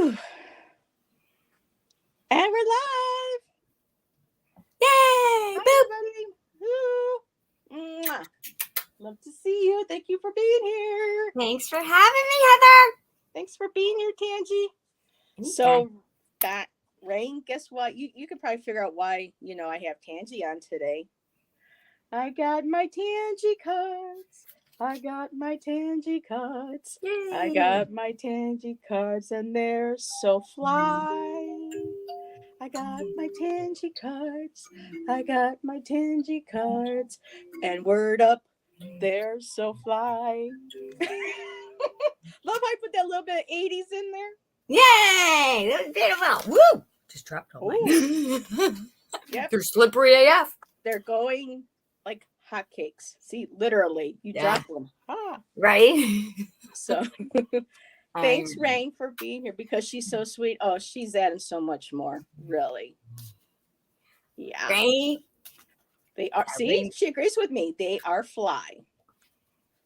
And we're live. Yay! Hi, everybody. Mwah. Love to see you. Thank you for being here. Thanks for having me, Heather. Thanks for being here, Tanji. Anytime. So, that Rain, guess what? You could probably figure out why, I have Tanji on today. I got my Tanji cards. I got my Tanji cards. Yay. I got my Tanji cards, and they're so fly. I got my Tanji cards. I got my Tanji cards. And word up, they're so fly. Love how I put that little bit of 80s in there. Yay! That was very well. Woo! Just dropped all mine. Yep. They're slippery AF. They're going like hotcakes. See, literally, you drop them. Ah. Right? So, thanks, Rain, for being here because she's so sweet. Oh, she's adding so much more. Really. Yeah. Right? They are. See, she agrees with me. They are fly.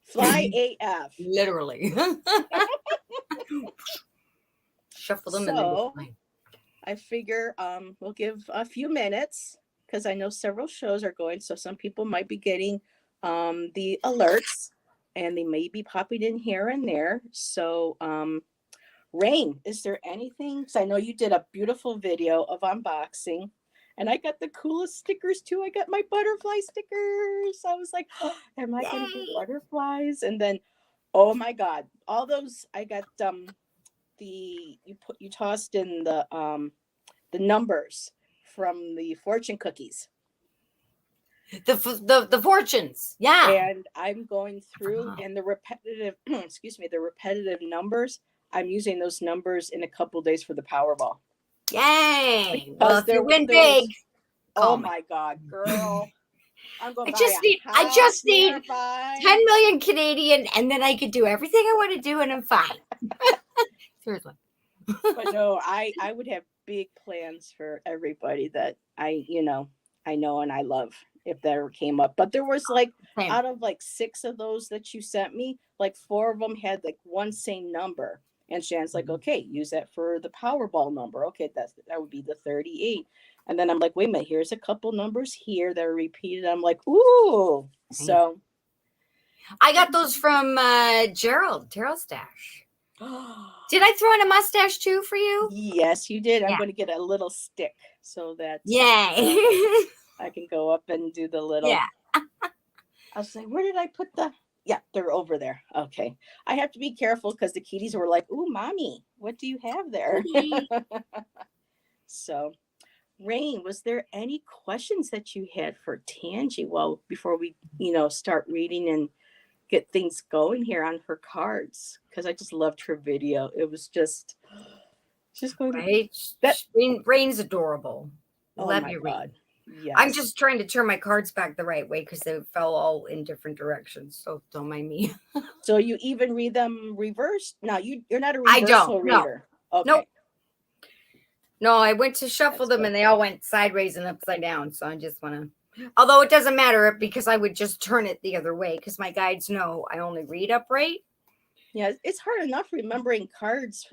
Fly AF. Literally. Shuffle them and then go fly. I figure we'll give a few minutes because I know several shows are going. So some people might be getting the alerts and they may be popping in here and there. So Rain, is there anything? Because I know you did a beautiful video of unboxing. And I got the coolest stickers too. I got my butterfly stickers. I was like, oh, am I going to get butterflies? And then, oh my God, all those, I got you tossed in the numbers from the fortune cookies. The fortunes. Yeah. And I'm going through and the repetitive, the repetitive numbers. I'm using those numbers in a couple of days for the Powerball. Yay! Well, if you win big, oh my God, girl! I'm going. I just need 10 million Canadian, and then I could do everything I want to do, and I'm fine. Seriously. But no, I would have big plans for everybody that I know and I love if that ever came up. But there was out of 6 of those that you sent me, 4 of them had one same number. And Shan's like, okay, use that for the Powerball number. Okay, that would be the 38. And then I'm like, wait a minute, here's a couple numbers here that are repeated. I'm like, ooh. So I got those from Terrell Stash. Did I throw in a mustache too for you? Yes, you did. I'm going to get a little stick so that I can go up and do the little. Yeah. I was like, where did I put the? Yeah, they're over there. Okay. I have to be careful because the kitties were like, ooh, mommy, what do you have there? So, Rain, was there any questions that you had for Tanji? Well, before we, start reading and get things going here on her cards, because I just loved her video. It was just going Rain's adorable. Oh Love my you, God. Rain. Yes. I'm just trying to turn my cards back the right way because they fell all in different directions. So don't mind me. So you even read them reversed? No, you're not a reversal reader. No. Okay. Nope. No, I went to shuffle them and they all went sideways and upside down. So I just want to, although it doesn't matter because I would just turn it the other way because my guides know I only read upright. Yeah, it's hard enough remembering cards,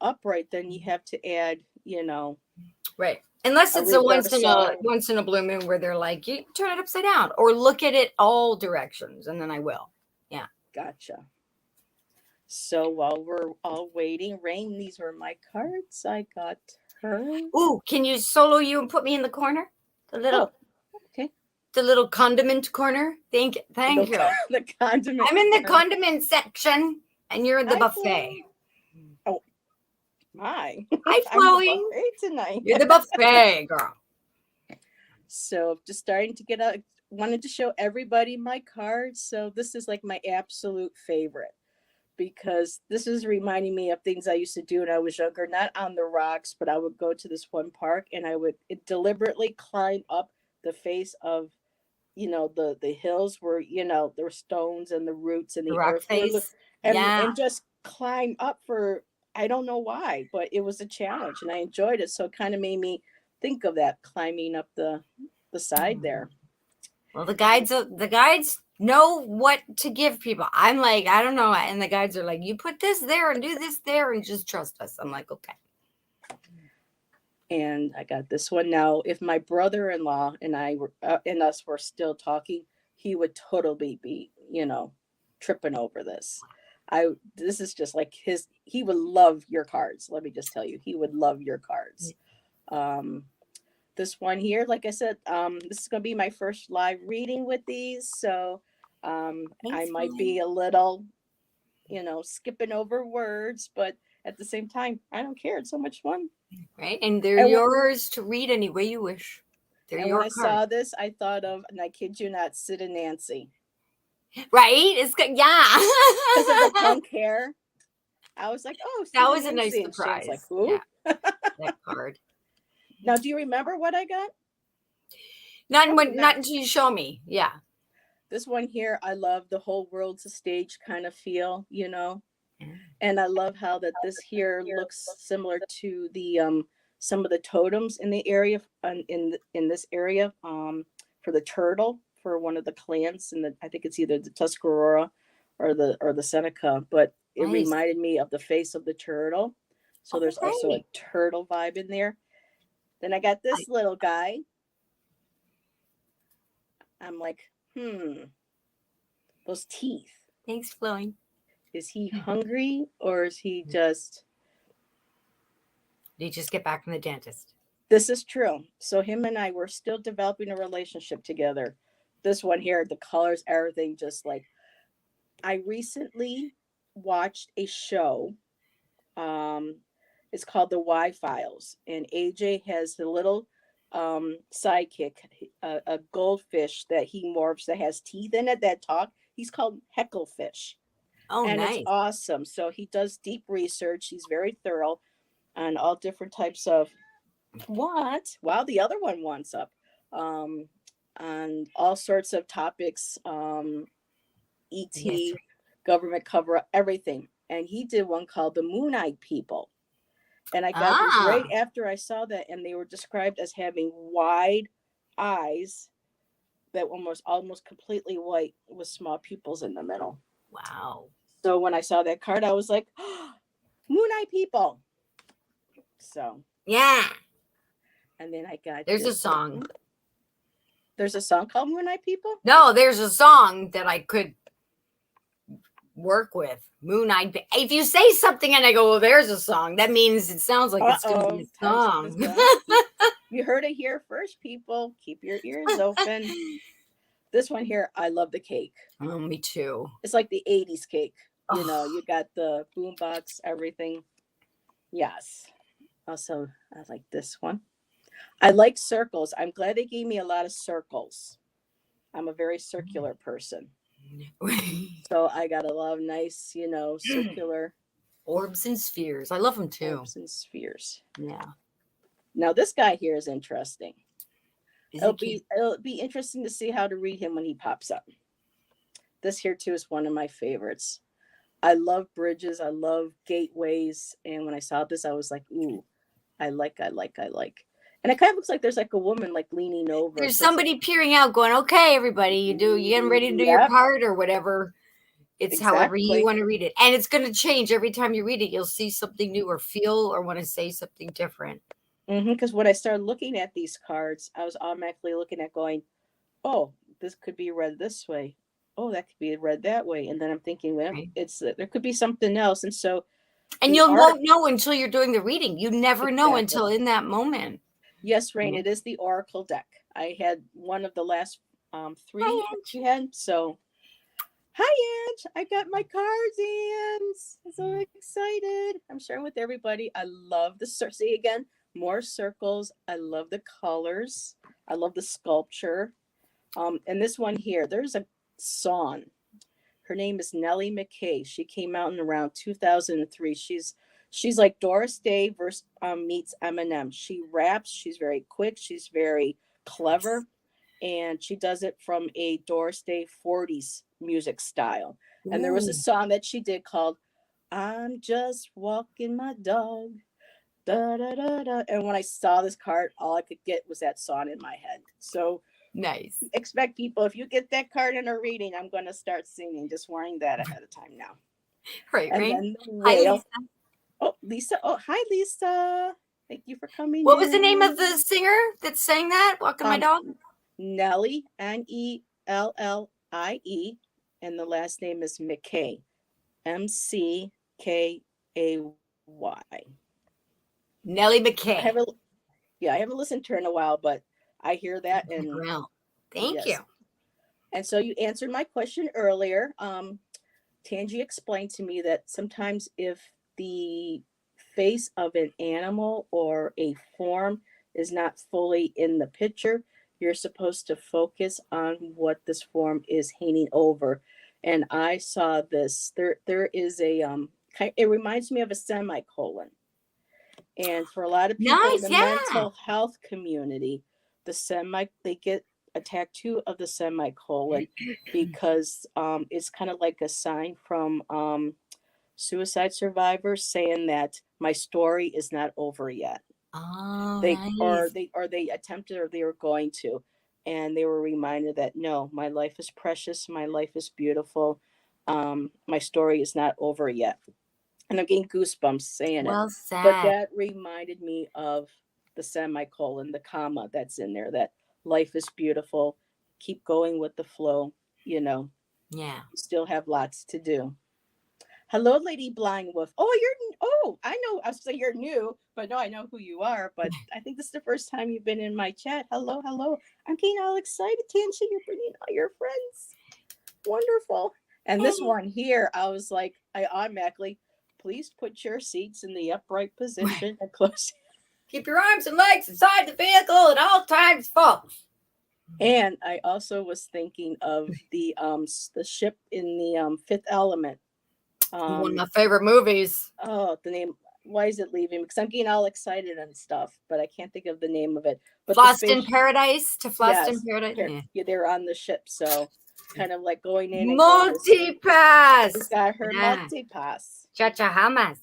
upright. Then you have to add, Right. Unless it's a once in a blue moon where they're like, you turn it upside down or look at it all directions, and then I will. Yeah. Gotcha. So while we're all waiting, Rain, these were my cards. I got her. Ooh, can you solo you and put me in the corner? Okay. The little condiment corner. Thank you. The condiment. I'm in the condiment section, and you're in the buffet. Oh. My. Hi, Chloe. Tonight. You're the buffet, girl. So just starting to wanted to show everybody my cards. So this is my absolute favorite because this is reminding me of things I used to do when I was younger, not on the rocks, but I would go to this one park and I would deliberately climb up the face of, the hills where, there were stones and the roots and the rock earth face. and just climb up for, I don't know why, but it was a challenge and I enjoyed it. So it kind of made me think of that, climbing up the side there. Well, the guides know what to give people. I'm like, I don't know. And the guides are like, you put this there and do this there and just trust us. I'm like, okay. And I got this one now. If my brother-in-law and I were and us were still talking, he would totally be, tripping over this. I This is just like his. He would love your cards. Let me just tell you, he would love your cards. Um, this one here, like I said, this is gonna be my first live reading with these, so I Thanks, might Molly. be a little, skipping over words, but at the same time, I don't care. It's so much fun. Right, and they're And yours to read any way you wish. They're And when your I cards. saw this, I thought of, and I kid you not, Sid and Nancy. Right? It's good. Yeah. Because of the punk hair. I was like, oh, That Sid and was a nice Nancy. And Shane's like, surprise. Yeah, who? that card. Now, do you remember what I got? Probably Not not. until you show me. Yeah. This one here, I love the whole world's a stage kind of feel, Yeah. And I love how that this here looks similar to the some of the totems in the area in this area for the turtle for one of the clans and I think it's either the Tuscarora or the Seneca, but it Nice. reminded me of the face of the turtle. So Oh, there's also a great. turtle vibe in there. Then I got this little guy. I'm like, those teeth. Thanks, Flowing. Is he hungry or is he just Did you just get back from the dentist? This is true. So him and I were still developing a relationship together. This one here, the colors, everything, just like I recently watched a show. Um, it's called The Y Files, and AJ has the little sidekick, a goldfish that he morphs that has teeth in it that talk. He's called Hecklefish, Oh, and it's nice. awesome. So he does deep research. He's very thorough on all different types of what? Wow, the other one wants up. Um, on all sorts of topics, Yes. ET, government cover up, everything. And he did one called the Moon Eyed People. And I got these right Ah, after I saw that, and they were described as having wide eyes that almost completely white with small pupils in the middle. wow. So when I saw that card, I was like, oh, Moon Eyed People. So, Yeah. and then I got There's a this song. one. There's a song called Moon Eyed People. No, there's a song that I could work with. Moon Eyed. If you say something and I go, well, there's a song, that means it sounds like it's going to be a Time is song. done. You heard it here first, people. Keep your ears open. This one here, I love the cake. Oh, me too. It's like the 80s cake. Oh, You got the boombox, everything. Yes. Also, I like this one. I like circles. I'm glad they gave me a lot of circles. I'm a very circular person. So I got a lot of nice, circular Orbs and spheres. I love them too. orbs and spheres. Yeah. Now this guy here is interesting. Is It'll it be cute? it'll be interesting to see how to read him when he pops up. This here too is one of my favorites. I love bridges, I love gateways, and when I saw this, I was like, ooh, I like. And it kind of looks like there's like a woman like leaning over. There's So it's somebody peering out going, okay, everybody, you getting ready to do your yep, part or whatever. It's however you exactly. want to read it. And it's going to change every time you read it. You'll see something new or feel or want to say something different. Because when I started looking at these cards, I was automatically looking at going, oh, this could be read this way. Oh, that could be read that way. And then I'm thinking, well, Right? it's there could be something else. And so And the you art won't know until you're doing the reading. You never know until exactly. in that moment. Yes, Rain, Yeah. it is the Oracle deck. I had one of the last three Hi, that Ange. you had. So, hi, Ange. I got my cards, Ange. I'm so excited. I'm sharing with everybody. I love the see again more circles. I love the colors. I love the sculpture. And this one here, there's a song. Her name is Nellie McKay. She came out in around 2003. She's like Doris Day versus meets Eminem. She raps. She's very quick. She's very clever, and she does it from a Doris Day 40s music style. And there was a Ooh, song that she did called "I'm Just Walking My Dog." Da, da, da, da. And when I saw this card, all I could get was that song in my head. So nice. expect people, if you get that card in a reading, I'm going to start singing. Just warning that ahead of time now. Right, And right. then the Hi, whale. Lisa. Oh, Lisa. Oh, hi, Lisa. Thank you for coming What was the name of in. the singer that sang that? Walking my dog? Nellie, Nellie, and the last name is McKay, Mckay. Nellie I McKay. haven't, I haven't listened to her in a while, but I hear that, Check and her out. Thank you. yes. And so you answered my question earlier. Tanji explained to me that sometimes if the face of an animal or a form is not fully in the picture, you're supposed to focus on what this form is hanging over. And I saw this. There is a it reminds me of a semicolon. And for a lot of people in Nice, the yeah. mental health community, they get a tattoo of the semicolon because it's kind of like a sign from suicide survivors saying that my story is not over yet. Oh, They nice. they attempted or they were going to, and they were reminded that no, my life is precious, my life is beautiful, my story is not over yet. And I'm getting goosebumps saying it. Well But said. that reminded me of the semicolon, the comma that's in there, that life is beautiful. Keep going with the flow. You know, Yeah. still have lots to do. Hello, Lady Blind Wolf. I know. I was saying you're new, but no, I know who you are. But I think this is the first time you've been in my chat. Hello, hello. I'm getting all excited, Tanji. You're bringing all your friends. Wonderful. And this one here, I was like, I automatically, please put your seats in the upright position and close. Keep your arms and legs inside the vehicle at all times, folks. And I also was thinking of the ship in the Fifth Element. One of my favorite movies. Oh, the name. Why is it leaving? Because I'm getting all excited and stuff, but I can't think of the name of it. But Flossed in Paradise. To Flossed in yes, Paradise. yeah, they're on the ship, so kind of like going in and going to sleep. Multi-pass. She's got her Yeah. multi-pass. Chachahamas.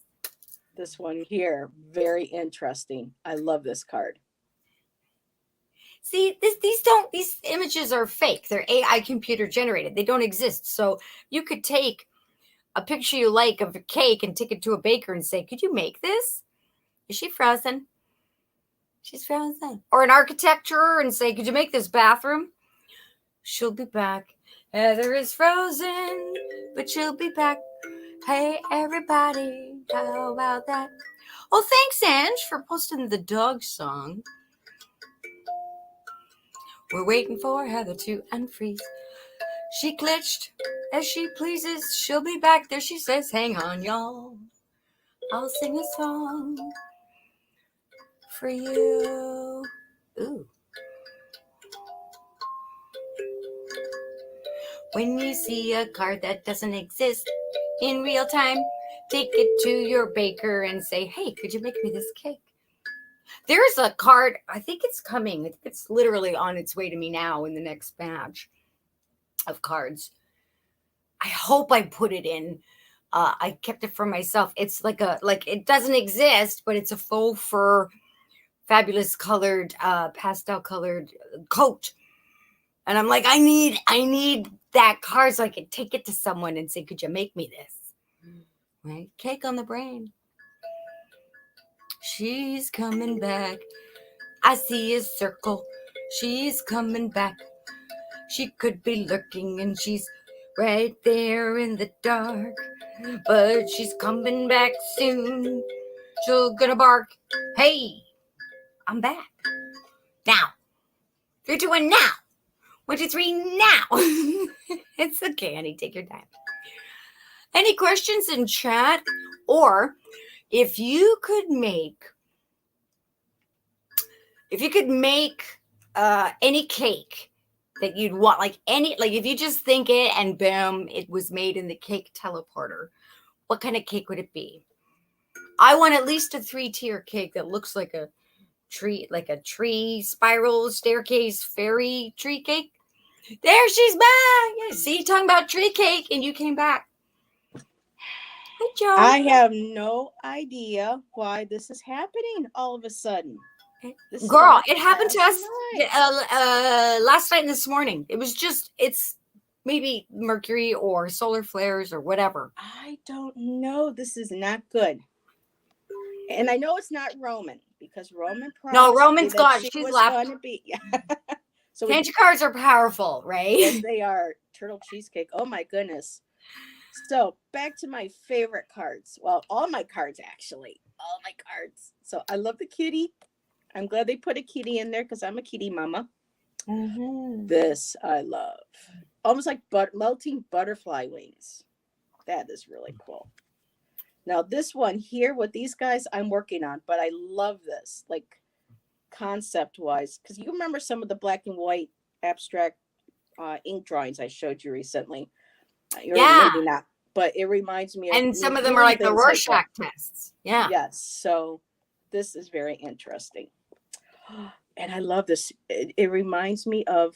This one here, very interesting. I love this card. See, these images are fake. They're AI computer generated. They don't exist. So you could take a picture you like of a cake and take it to a baker and say, "Could you make this? Is she frozen? She's frozen." Or an architecture and say, "Could you make this bathroom? She'll be back. Heather is frozen, but she'll be back. Hey, everybody, how about that?" Oh, thanks, Ange, for posting the dog song. We're waiting for Heather to unfreeze. She glitched as she pleases. She'll be back. There she says, "Hang on, y'all. I'll sing a song for you." Ooh. When you see a card that doesn't exist in real time, take it to your baker and say, "Hey, could you make me this cake?" There's a card, I think it's coming. It's literally on its way to me now in the next batch of cards. I hope I put it in. I kept it for myself. It's like it doesn't exist, but it's a faux fur, fabulous colored, pastel colored coat. And I'm like, I need that card so I can take it to someone and say, "Could you make me this?" Right? Cake on the brain. She's coming back. I see a circle. She's coming back. She could be lurking and she's right there in the dark. But she's coming back soon. She's gonna bark. Hey, I'm back. Now. 3, 2, 1, now. 1, 2, 3, now. It's okay, honey. Take your time. Any questions in chat? Or if you could make any cake that you'd want, like if you just think it and boom, it was made in the cake teleporter, what kind of cake would it be? I want at least a 3-tier cake that looks like a tree spiral staircase fairy tree cake. There she's back. Yeah, see, talking about tree cake, and you came back. Hi, Joe. I have no idea why this is happening all of a sudden. Girl, it happened to us last night and this morning. It's maybe Mercury or solar flares or whatever. I don't know. This is not good. And I know it's not Roman because Roman No, promised me Roman's that gone. she She's was left. going to be. Yeah. So Tanji cards are powerful, right? yes, they are. Turtle cheesecake. Oh my goodness. So back to my favorite cards. Well, all my cards actually. All my cards. So I love the kitty. I'm glad they put a kitty in there because I'm a kitty mama. Mm-hmm. This I love. Almost like melting butterfly wings. That is really cool. Now this one here with these guys I'm working on, but I love this, like concept wise, because you remember some of the black and white abstract ink drawings I showed you recently. Or Yeah. maybe not, but it reminds me of And me some of them are doing like the things like that. Rorschach tests. Yeah. Yes, so this is very interesting. And I love this. It reminds me of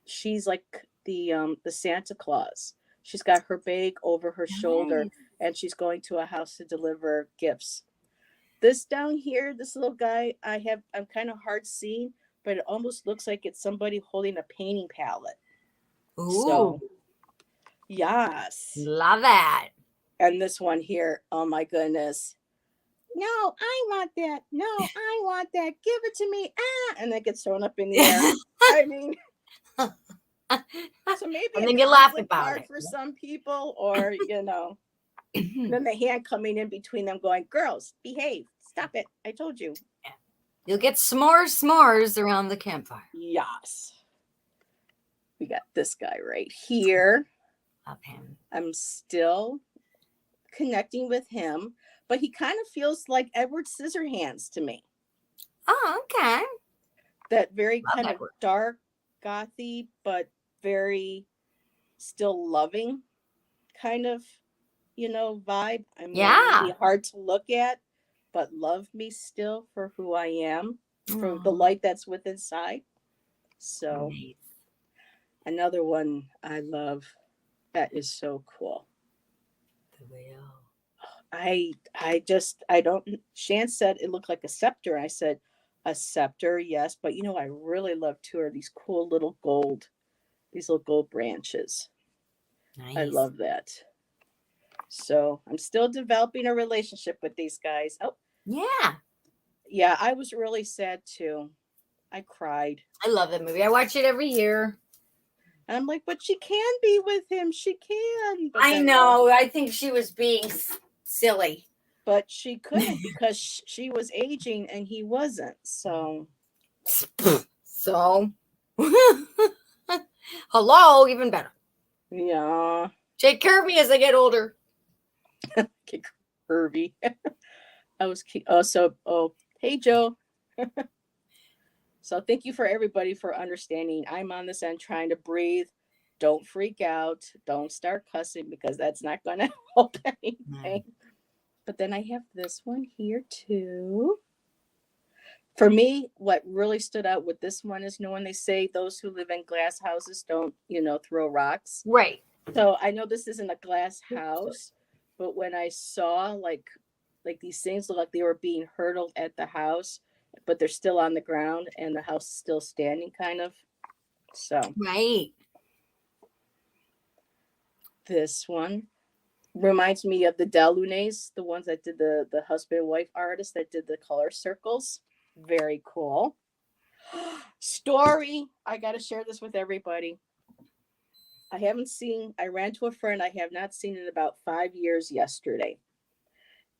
she's like the Santa Claus. She's got her bag over her shoulder Nice. and she's going to a house to deliver gifts. This down here, this little guy, I'm kind of hard seeing, but it almost looks like it's somebody holding a painting palette. Ooh, So, yes. love that. And this one here, oh my goodness. No, I want that. No, I want that. Give it to me. Ah, and it gets thrown up in the air. I mean, so maybe And a then you laugh conflict about card it. for some people, or then the hand coming in between them, going, "Girls, behave. Stop it. I told you." You'll get s'mores around the campfire. Yes. We got this guy right here. Love him. I'm still connecting with him, but he kind of feels like Edward Scissorhands to me. Oh, okay. That very Love kind of Edward. dark, gothy, but very still loving kind of, vibe. I mean, Yeah. maybe hard to look at, but love me still for who I am, for the Aw, light that's within inside. So nice. another one I love that is so cool. The whale. I don't. Shan said it looked like a scepter. I said a scepter, yes, but I really love two of these cool these little gold branches. Nice. I love that. So I'm still developing a relationship with these guys. Oh, Yeah. yeah, I was really sad too. I cried. I love that movie. I watch it every year. And I'm like, but she can be with him. She can. But I then, know. I think she was being silly. but she couldn't because she was aging and he wasn't. So, So, hello, even better. yeah. Take care of me as I get older. Okay, curvy. I was, hey, Joe. So thank you for everybody for understanding. I'm on this end trying to breathe. Don't freak out. Don't start cussing because that's not going to help anything. But then I have this one here too. For me, what really stood out with this one is when they say those who live in glass houses don't, throw rocks. Right. So I know this isn't a glass house, but when I saw like these things look like they were being hurled at the house, but they're still on the ground and the house is still standing kind of. So Right. this one reminds me of the Delunes, the ones that did the husband and wife artist that did the color circles. Very cool. Story. I got to share this with everybody. I ran to a friend I have not seen in about 5 years yesterday.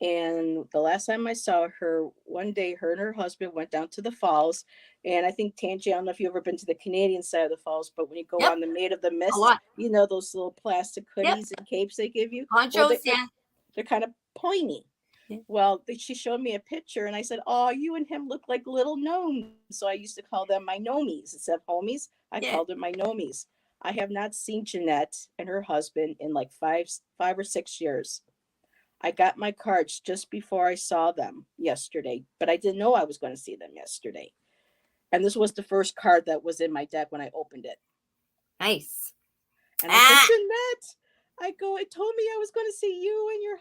And the last time I saw her, one day, her and her husband went down to the falls. And I think, Tanji, I don't know if you've ever been to the Canadian side of the falls, but when you go on the Maid of the Mist, A lot. those little plastic hoodies and capes they give you? Ponchos, yeah. They're kind of pointy. Yeah. Well, she showed me a picture and I said, oh, you and him look like little gnomes. So I used to call them my gnomies. Instead of homies, I called them my gnomies. I have not seen Jeanette and her husband in like 5 or 6 years. I got my cards just before I saw them yesterday, but I didn't know I was going to see them yesterday. And this was the first card that was in my deck when I opened it. Nice. And I said, Jeanette, it told me I was going to see you and your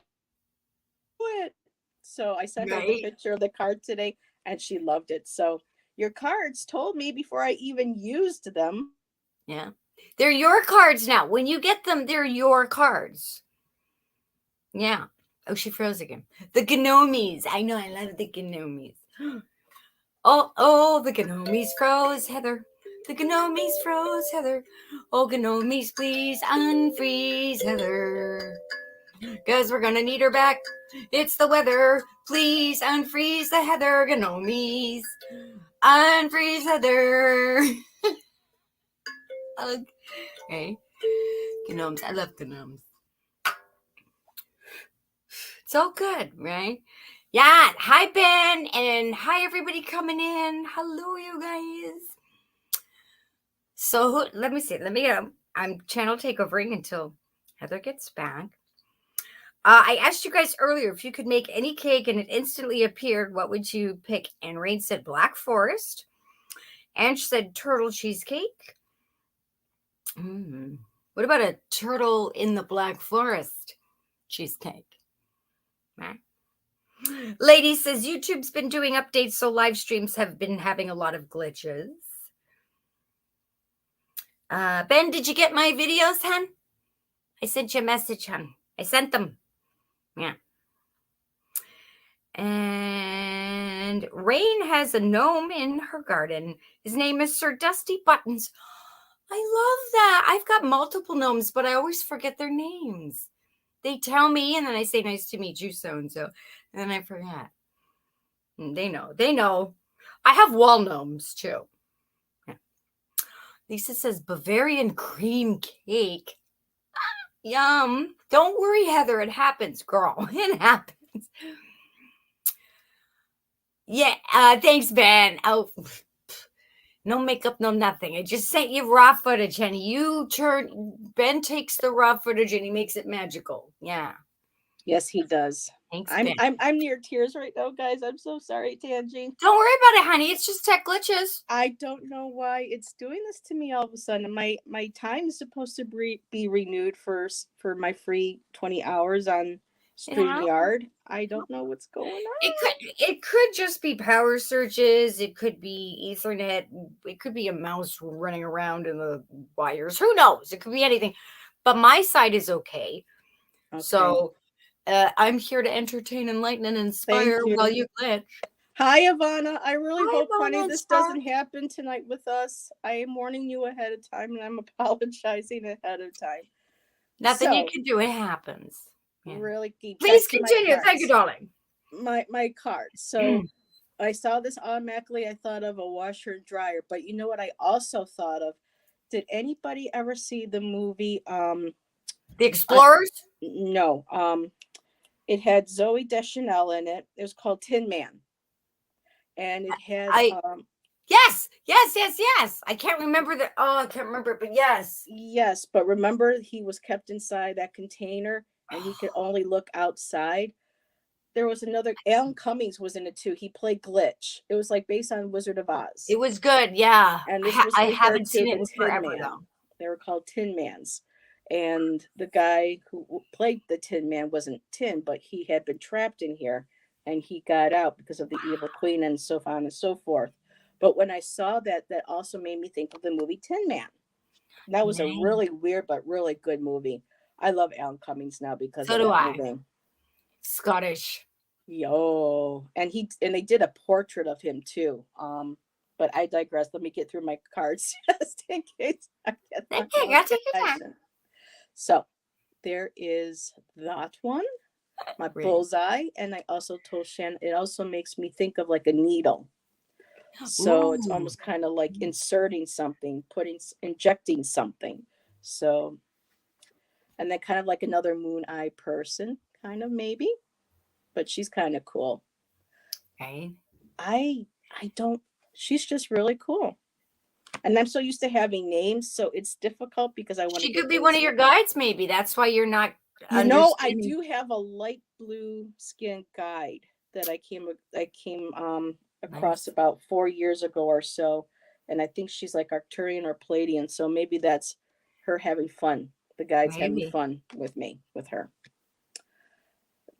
poet. So I sent her the picture of the card today and she loved it. So your cards told me before I even used them. Yeah. They're your cards now. When you get them, they're your cards. Yeah. Oh, she froze again. The gnomies. I know. I love the gnomies. Oh, the gnomies froze Heather. The gnomies froze Heather. Oh, gnomies, please unfreeze Heather. Cause we're gonna need her back. It's the weather. Please unfreeze the Heather gnomies. Unfreeze Heather. Okay. Gnomes. I love gnomes. It's all good, right? Yeah. Hi, Ben. And hi, everybody coming in. Hello, you guys. So let me see. I'm channel takeovering until Heather gets back. I asked you guys earlier if you could make any cake and it instantly appeared. What would you pick? And Rain said Black Forest. Ange said turtle cheesecake. What about a turtle in the Black Forest cheesecake? Lady says YouTube's been doing updates, so live streams have been having a lot of glitches. Ben, did you get my videos, hun? I sent you a message, hun. I sent them. Yeah. And Rain has a gnome in her garden. His name is Sir Dusty Buttons. I love that. I've got multiple gnomes, but I always forget their names. They tell me, and then I say, nice to meet you, so-and-so. And then I forget. And they know. I have wall gnomes, too. Yeah. Lisa says Bavarian cream cake. Yum. Don't worry, Heather. It happens, girl. It happens. Yeah. Thanks, Ben. Oh, no makeup, no nothing. I just sent you raw footage, honey. Ben takes the raw footage and he makes it magical. Yeah. Yes, he does. Thanks, I'm Ben. I'm near tears right now, guys. I'm so sorry, Tanji. Don't worry about it, honey. It's just tech glitches. I don't know why it's doing this to me all of a sudden. My time is supposed to be renewed for my free 20 hours on StreamYard. I don't know what's going on. It could just be power surges. It could be Ethernet. It could be a mouse running around in the wires. Who knows? It could be anything. But my side is okay. So I'm here to entertain, enlighten, and inspire while you glitch. Hi, Ivana. I really hope, honey, this doesn't happen tonight with us. I am warning you ahead of time, and I'm apologizing ahead of time. Nothing you can do. It happens. Yeah. Really keep. Please continue. Thank you, darling. My cards. So I saw this automatically. I thought of a washer and dryer, but you know what? I also thought of. Did anybody ever see the movie? The Explorers? No. It had Zoe Deschanel in it. It was called Tin Man. And it had yes. I can't remember I can't remember it, but yes. Yes, but remember he was kept inside that container and he could only look outside. There was another Alan Cummings was in it too. He played Glitch. It was like based on Wizard of Oz. It was good, yeah. And this was I haven't seen it in forever Man. though. They were called Tin Mans. And the guy who played the Tin Man wasn't tin, but he had been trapped in here. And he got out because of the evil queen and so on and so forth. But when I saw that also made me think of the movie Tin Man. That was a really weird but really good movie. I love Alan Cummings now because of that movie. Scottish. Yo. And they did a portrait of him too. But I digress. Let me get through my cards just in case I get that. So there is that one. My bullseye, and I also told Shannon it also makes me think of like a needle. So it's almost kind of like inserting something, injecting something. So, and then kind of like another moon eye person, kind of maybe, but she's kind of cool. Okay. She's just really cool. And I'm so used to having names, so it's difficult because I want to. She could be one of your guides, maybe. That's why you're not. I do have a light blue skin guide that I came across about 4 years ago or so, and I think she's like Arcturian or Palladian, so maybe that's her having fun. The guide's having fun with her.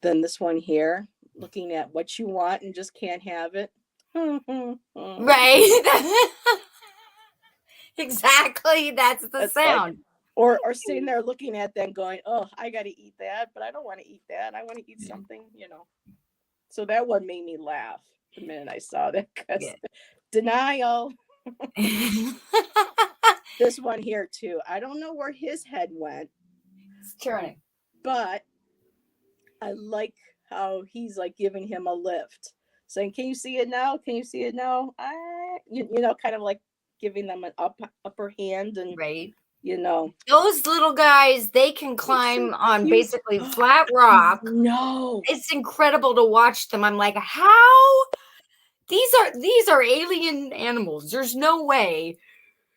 Then this one here, looking at what you want and just can't have it. Right. Exactly. That's the sound. Or sitting there looking at them going, oh, I got to eat that, but I don't want to eat that. I want to eat something, So that one made me laugh. the minute I saw that because Yeah. denial. This one here too. I don't know where his head went, It's turning. but I like how he's like giving him a lift, saying, "Can you see it now? Can you see it now?" Kind of like giving them an upper hand, and Right. those little guys, they can climb on basically flat rock. No, it's incredible to watch them. I'm like, how? These are alien animals. There's no way,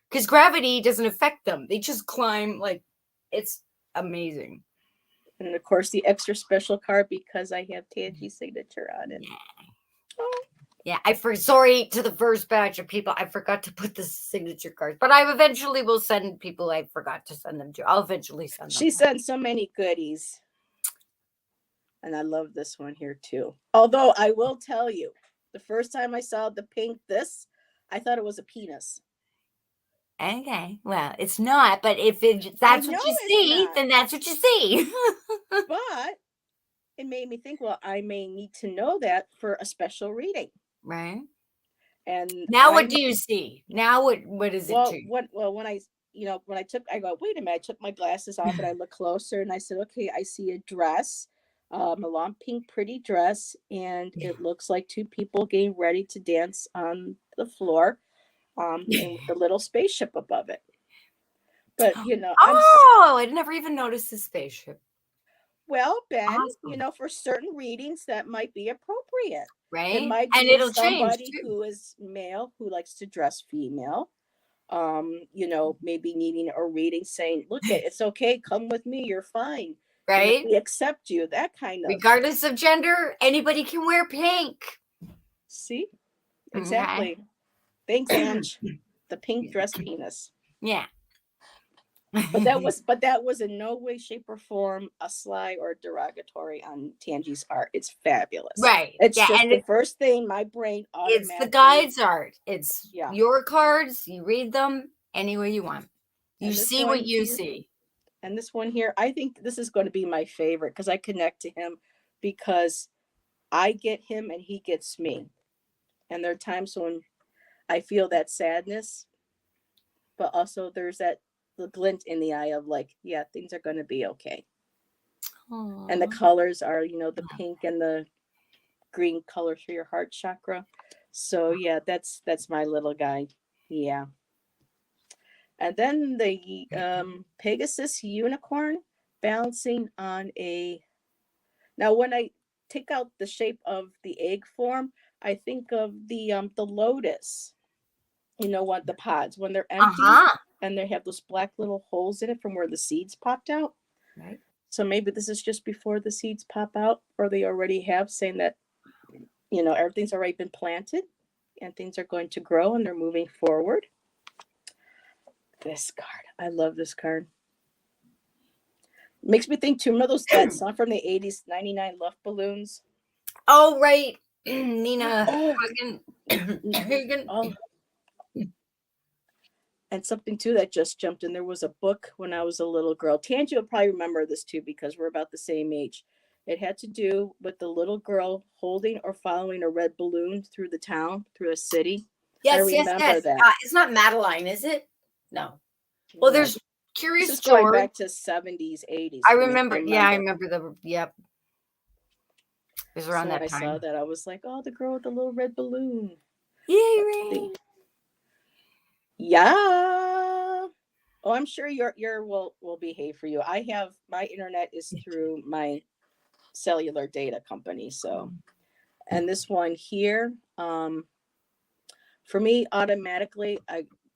because gravity doesn't affect them. They just climb like it's amazing. And of course, the extra special card because I have Tanji's signature on it. Yeah. Oh. Yeah, sorry to the first batch of people. I forgot to put the signature cards, but I eventually will send people I forgot to send them to. I'll eventually send them. She sent so many goodies. And I love this one here too. Although I will tell you, the first time I saw the pink I thought it was a penis. Okay, well, it's not, but if that's what you see, then that's what you see. But it made me think, well, I may need to know that for a special reading. Right. And now what do you see? Now what is it? When I go, wait a minute, I took my glasses off and I look closer and I said, okay, I see a dress, a long pink pretty dress, and it looks like two people getting ready to dance on the floor, and with the little spaceship above it. But I never even noticed the spaceship. Well, Ben, for certain readings that might be appropriate. Right. It might be it'll somebody change who is male who likes to dress female. Maybe needing a reading saying, look, it's okay, come with me, you're fine. Right. We accept you, that kind of. Regardless of gender, anybody can wear pink. See? Exactly. Okay. Thanks, Ange. The pink dress penis. Yeah. But that was in no way, shape, or form a sly or derogatory on Tanji's art. It's fabulous. Right. It's just the first thing my brain automatically. It's the guide's art. It's your cards. You read them any way you want. You see what you see. And this one here, I think this is going to be my favorite because I connect to him because I get him and he gets me. And there are times when I feel that sadness, but also there's the glint in the eye of like, yeah, things are going to be okay. Aww. And the colors are, the pink and the green color for your heart chakra. So yeah, that's my little guy. Yeah. And then the Pegasus unicorn balancing on now when I take out the shape of the egg form, I think of the lotus. What the pods when they're empty and they have those black little holes in it from where the seeds popped out. Right. So maybe this is just before the seeds pop out, or they already have, saying that everything's already been planted and things are going to grow and they're moving forward. This card, I love this card. Makes me think too. Remember that song from the 80s, 99 Love Balloons? Oh, right. Nina Hagen. Oh. And something too that just jumped in. There was a book when I was a little girl. Tanji will probably remember this too because we're about the same age. It had to do with the little girl holding or following a red balloon through the town, through a city. Yes, I remember that. It's not Madeline, is it? No. Well, there's Curious this is George. Going back to 70s, 80s. I remember. Yeah, I remember Yep. It was around that time. I saw that. I was like, oh, the girl with the little red balloon. Yay! Yeah. Oh, I'm sure your will behave for you. I have my internet is through my cellular data company. So, and this one here, for me, automatically,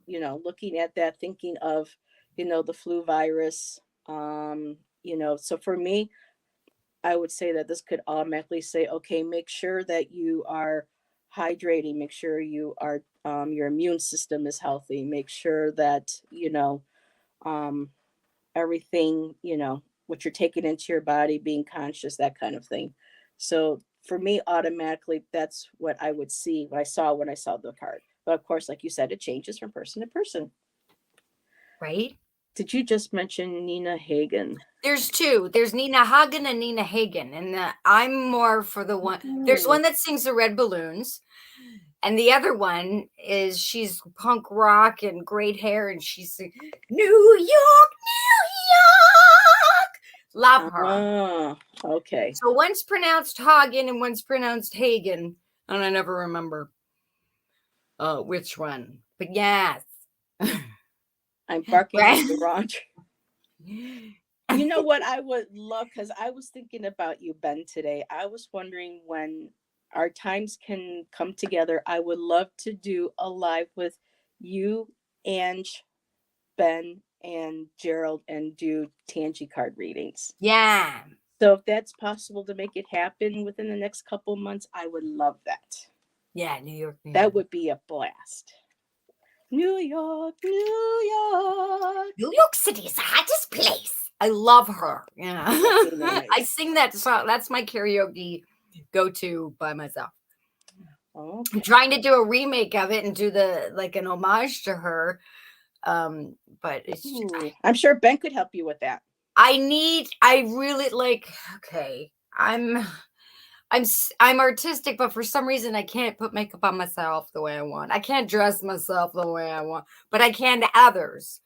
looking at that, thinking of, the flu virus, so for me, I would say that this could automatically say, okay, make sure that you are hydrating, make sure you are, your immune system is healthy, make sure that, everything, what you're taking into your body, being conscious, that kind of thing. So for me, automatically, that's what I would see when I saw the card. But of course, like you said, it changes from person to person. Right. Did you just mention Nina Hagen? There's two. There's Nina Hagen and Nina Hagen, and I'm more for the one. There's one that sings the Red Balloons, and the other one is she's punk rock and great hair, and she's New York, New York. Love her. Oh, okay. So one's pronounced Hagen and one's pronounced Hagen, and I never remember which one. But yes. I'm barking Right? up the wrong tree. You know what I would love, because I was thinking about you, Ben, today. I was wondering when our times can come together. I would love to do a live with you, Ange, Ben, and Gerald and do Tanji card readings. Yeah. So if that's possible to make it happen within the next couple months, I would love that. Yeah, New York. That would be a blast. New York, New York. New York City is the hottest place. I love her. Yeah. Nice. I sing that song. That's my karaoke go-to by myself. Okay. I'm trying to do a remake of it and do an homage to her. But it's I'm sure Ben could help you with that. I really okay. I'm artistic, but for some reason I can't put makeup on myself the way I want. I can't dress myself the way I want, but I can to others.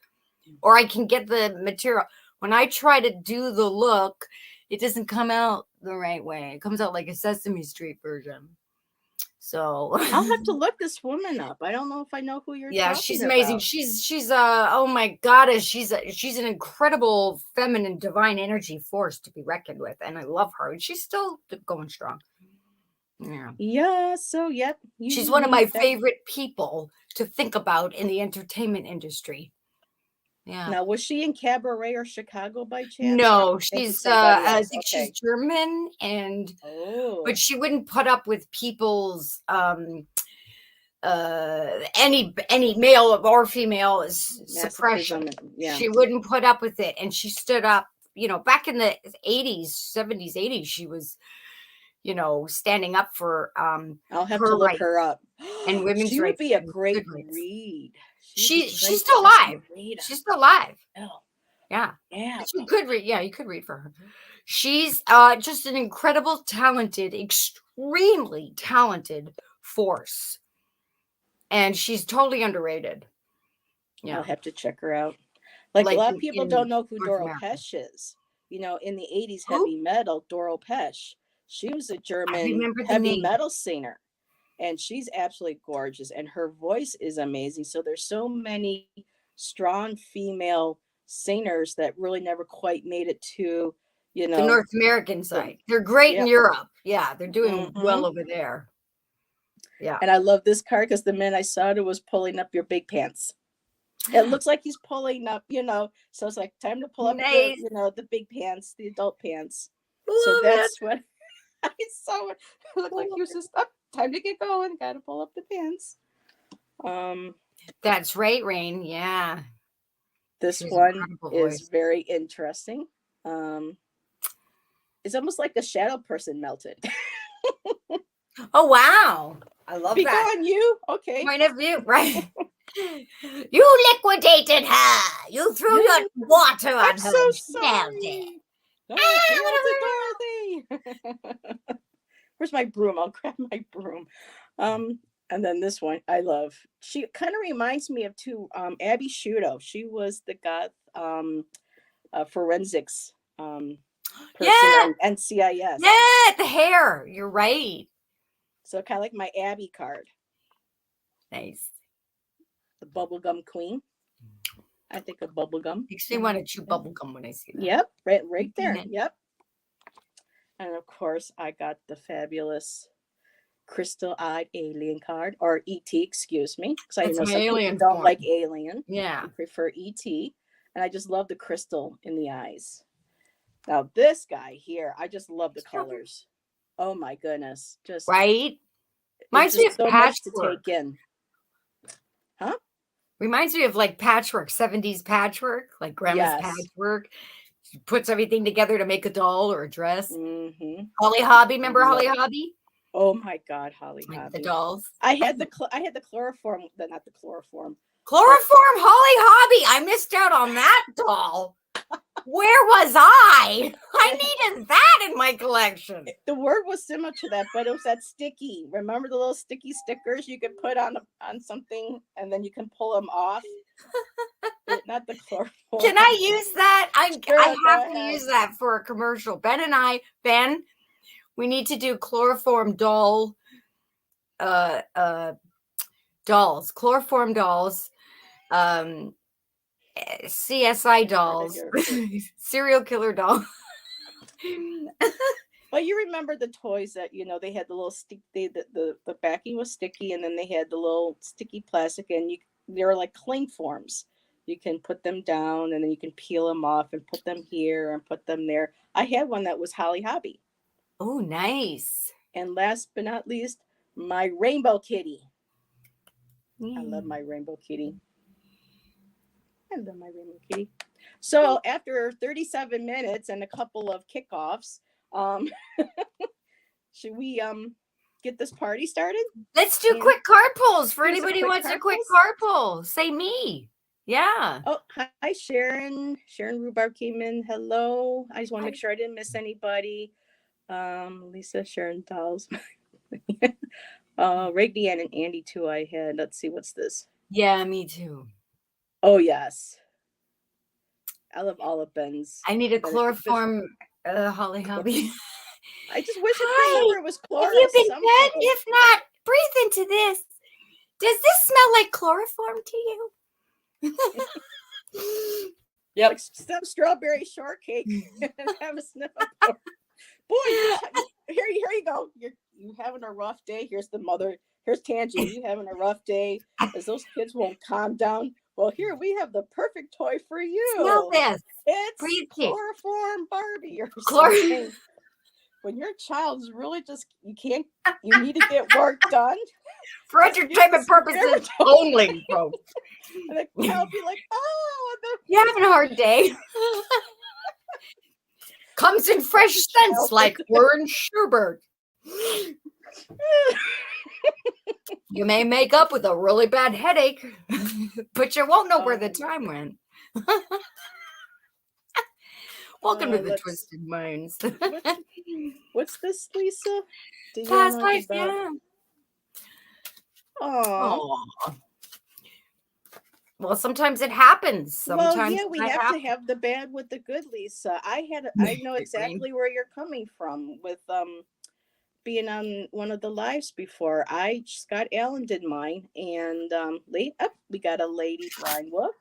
Or I can get the material. When I try to do the look, it doesn't come out the right way. It comes out like a Sesame Street version. So I'll have to look this woman up. I don't know if I know who you're talking she's amazing. about. She's oh my goddess. She's an incredible feminine divine energy force to be reckoned with. And I love her. And she's still going strong. Yeah. Yeah, so yep. She's one of my favorite people to think about in the entertainment industry. Yeah. Now, was she in Cabaret or Chicago by chance? No, she's I think she's German, and but she wouldn't put up with people's any male or female suppression. Yeah. She wouldn't put up with it, and she stood up. Back in the 80s, 70s, 80s, she was standing up for I'll have to look her up. And women's rights. She would be a great read. She's still alive. She's still alive. Oh. Yeah. Yeah. You could read. Yeah, you could read for her. She's just an incredible, talented, extremely talented force. And she's totally underrated. Yeah. I'll have to check her out. Like a lot of people don't know who Doro Pesch is. In the 80s heavy metal, Doro Pesch. She was a German heavy metal singer. And she's absolutely gorgeous, and her voice is amazing. So there's so many strong female singers that really never quite made it to, the North American side. They're great in Europe. Yeah, they're doing well over there. Yeah. And I love this card because the minute I saw it was pulling up your big pants. It looks like he's pulling up, so it's like time to pull up the big pants, the adult pants. So that's what I saw. It looked like he was just up. Time to get going. Got to pull up the pants. That's right, Rain. Yeah. This one is very interesting. It's almost like a shadow person melted. Oh, wow. I love that. On you. Okay. Point of view, right? You liquidated her. You threw your water on her. So sorry. Dorothy. Where's my broom? I'll grab my broom. And then this one I love. She kind of reminds me of Abby Shudo. She was the goth forensics person on NCIS. Yeah, the hair. You're right. So kind of like my Abby card. Nice. The bubblegum queen. I think of bubblegum. Makes me want to chew bubblegum when I see that. Yep, right there. Yep. And of course, I got the fabulous crystal-eyed alien card, or ET, excuse me, because I know some people don't like alien. Yeah, I prefer ET, and I just love the crystal in the eyes. Now this guy here, I just love the colors. Oh my goodness, just right. Reminds me of so much to take in. Huh? Reminds me of like patchwork, 70s patchwork, like grandma's patchwork. She puts everything together to make a doll or a dress. Mm-hmm. Holly Hobby, remember Holly Hobby? Oh my God, Holly Hobby. The dolls. I had the chloroform, not the chloroform. Chloroform Holly Hobby. I missed out on that doll. Where was I? I needed that in my collection. The word was similar to that, but it was that sticky. Remember the little sticky stickers you could put on something and then you can pull them off? Not the chloroform. Can I use that? Sure, I have go to ahead. use that for a commercial. Ben, we need to do chloroform dolls, chloroform dolls, CSI dolls, Here, here. serial killer dolls. But you remember the toys that they had the little stick. The backing was sticky, and then they had the little sticky plastic, and they were like cling forms. You can put them down, and then you can peel them off and put them here and put them there. I had one that was Holly Hobby. Oh, nice. And last but not least, my rainbow kitty. I love my rainbow kitty. I love my rainbow kitty. So after 37 minutes and a couple of kickoffs, should we get this party started? Let's do quick card pulls for Do some anybody who quick wants a card quick pulls? card pull. Say me. Yeah. Oh, hi, Sharon. Sharon Rhubarb came in. Hello. I just want to make sure I didn't miss anybody. Lisa, Sharon Dolls. Ray Deanne and Andy too. I had. Let's see, what's this? Yeah, me too. Oh yes. I love Olive Ben's. I need a chloroform Holly Hobby. I just wish it was chloroform. Have you been fed? If not, breathe into this. Does this smell like chloroform to you? Yep. Like some strawberry shortcake and have a sniff of boy, here you go. You having a rough day. Here's the mother. Here's Tanji. You having a rough day as those kids won't calm down. Well, here we have the perfect toy for you. Smell this. It's chloroform Barbie or something. When your child is really you need to get work done. For entertainment purposes only, folks. And the child be like, you're having a hard day. Comes in fresh scents like orange sherbet. You may make up with a really bad headache, but you won't know where the time went. Welcome to the Twisted Minds. What's this, Lisa? Past life, yeah. Oh. Well, sometimes it happens. Sometimes we have to have the bad with the good, Lisa. I know exactly where you're coming from with being on one of the lives before. Scott Allen did mine, and we got a lady blind wolf,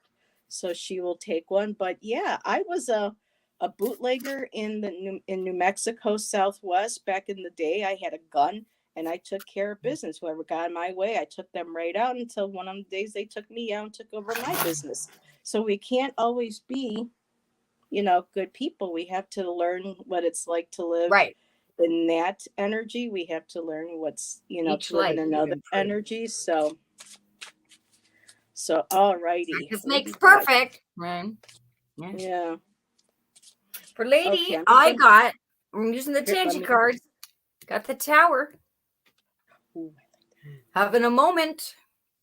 so she will take one. But yeah, I was a bootlegger in New Mexico Southwest back in the day. I had a gun and I took care of business. Whoever got in my way, I took them right out until one of the days they took me out and took over my business. So we can't always be, good people. We have to learn what it's like to live in that energy. We have to learn what's, to live in another energy. So all righty. This makes perfect. Right. Yeah. For lady, I'm using the Tanji cards. Got the tower. Ooh. Having a moment.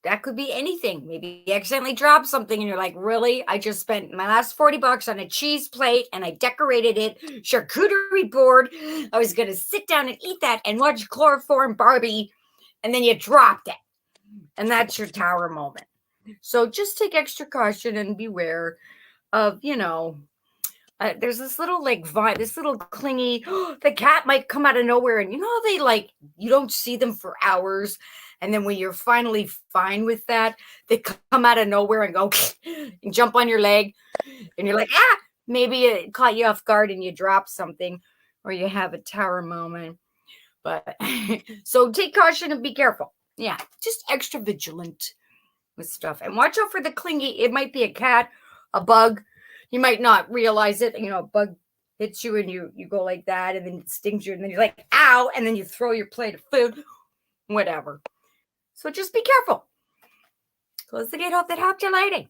That could be anything. Maybe you accidentally dropped something and you're like, really? I just spent my last $40 on a cheese plate and I decorated it charcuterie board. I was going to sit down and eat that and watch Chloroform Barbie, and then you dropped it. And that's your tower moment. So just take extra caution and beware of, there's this little vine, this little clingy, the cat might come out of nowhere, and they you don't see them for hours. And then when you're finally fine with that, they come out of nowhere and go and jump on your leg. And you're like, maybe it caught you off guard and you drop something, or you have a tower moment. But so take caution and be careful. Yeah, just extra vigilant with stuff. And watch out for the clingy. It might be a cat, a bug. You might not realize it. A bug hits you and you go like that, and then it stings you, and then you're like, ow, and then you throw your plate of food, whatever. So just be careful. Close the gate. Hope that helped you, lady.